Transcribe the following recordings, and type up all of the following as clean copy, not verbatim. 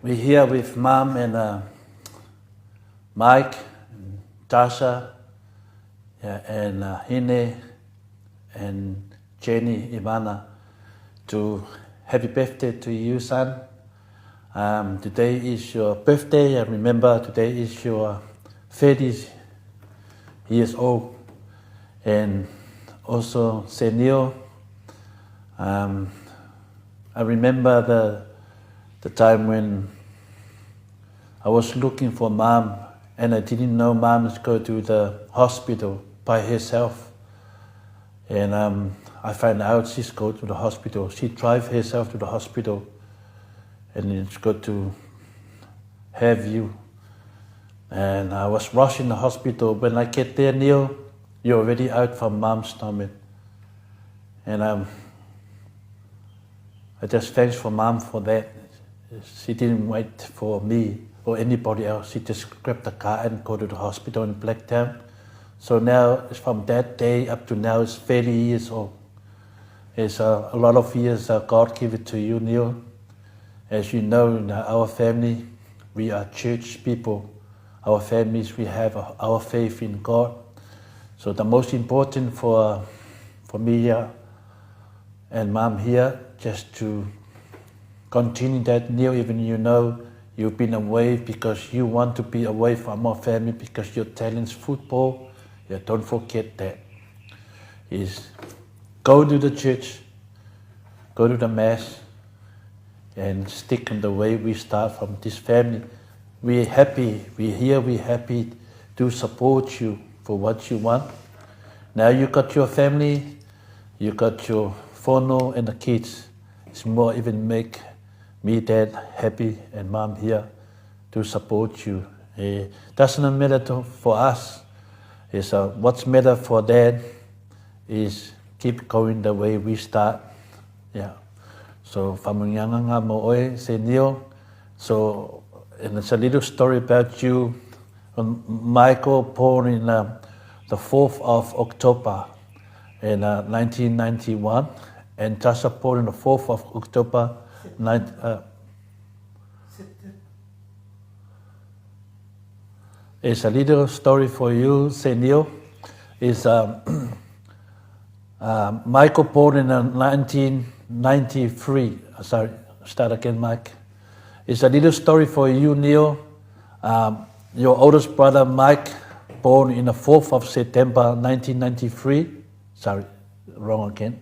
We're here with Mom and Mike, and Tasha, and Hine, and Jenny, Ivana, to happy birthday to you, son. Today is your birthday, and remember today is your 30 years old. And also Senio, I remember the time when I was looking for Mom, and I didn't know Mom was going to the hospital by herself. And I found out she's going to the hospital. She drive herself to the hospital, and it's good to have you. And I was rushing the hospital. When I get there, Neil, you're already out from Mom's stomach. And I just thanks for Mom for that. She didn't wait for me or anybody else. She just grabbed the car and go to the hospital in Blacktown. So now, from that day up to now, it's 30 years old. It's a lot of years God gave it to you, Neil. As you know, in our family, we are church people. Our families, we have our faith in God. So the most important for me here and Mom here, just to continue that, Neil, even you know you've been away because you want to be away from our family because your talent's football. Yeah, don't forget that. Is go to the church, go to the mass, and stick in the way we start from this family. We're happy, we're here, we're happy to support you for what you want. Now you got your family, you got your whānau and the kids. It's more even make me, Dad, happy, and Mom here to support you. Doesn't matter for us. It's what's matter for Dad is keep going the way we start. Yeah. So whamunganga mo oe se Neil. So and it's a little story about you. Michael born in the 4th of October in 1991, and Tasha born on the 4th of October. It's a little story for you, Senio. Is Michael born in 1993. Sorry, start again, Mike. It's a little story for you, Neil. Your oldest brother, Mike, born in the 4th of September, 1993. Sorry, wrong again.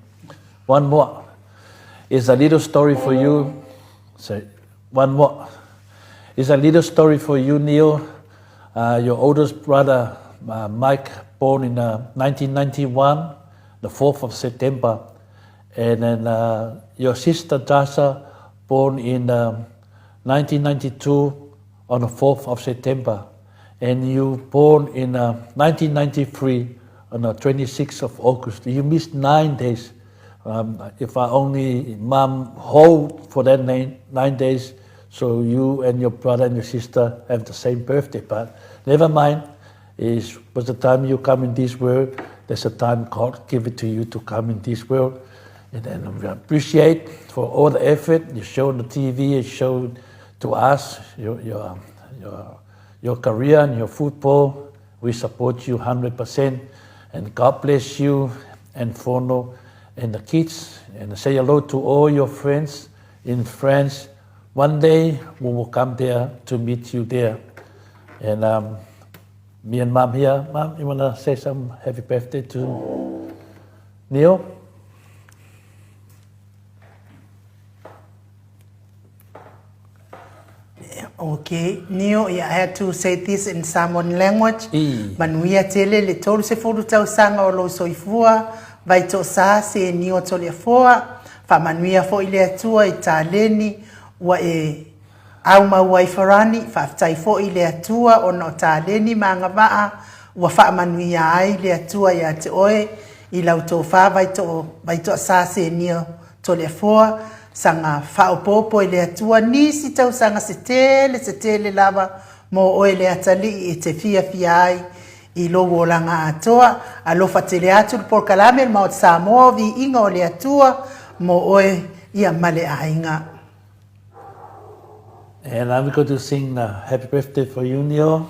One more. It's a little story for you. Sorry, one more. It's a little story for you, Neil. Your oldest brother, Mike, born in 1991, the 4th of September. And then your sister, Tasha, born in 1992 on the 4th of September. And you born in 1993 on the 26th of August. You missed 9 days. If I only Mom hold for that 9 days, so you and your brother and your sister have the same birthday. But never mind, it was the time you come in this world, there's a time God give it to you to come in this world. And then we appreciate for all the effort you show on the TV, you show to us, your career and your football. We support you 100%. And God bless you and whānau and the kids. And say hello to all your friends in France. One day we will come there to meet you there. And me and Mom here. Mom, you want to say some happy birthday to Neil? Okay, Neil, I had to say this in Samoan language. Manuia tele le tolu se furu tau sanga o lo soifua, vai to sa se Neil tole foa, fa manuia fo ile atua I taleni, wa au mauai farani, fa tai fo ile atua o no taleni manga vaa, wa fa manuia ai ile atua ya te oe, I lau to fa vai to sa se Neil tole foa, sanga faʻapopo I le atua nisi tau sanga se tele lava mo o le atali I te fia ai I logo o langa atoa alofa tele atu por kalame ma o Samoa vi inga o le atua mo oe ia male ainga. And I'm going to sing Happy Birthday for you, Neo.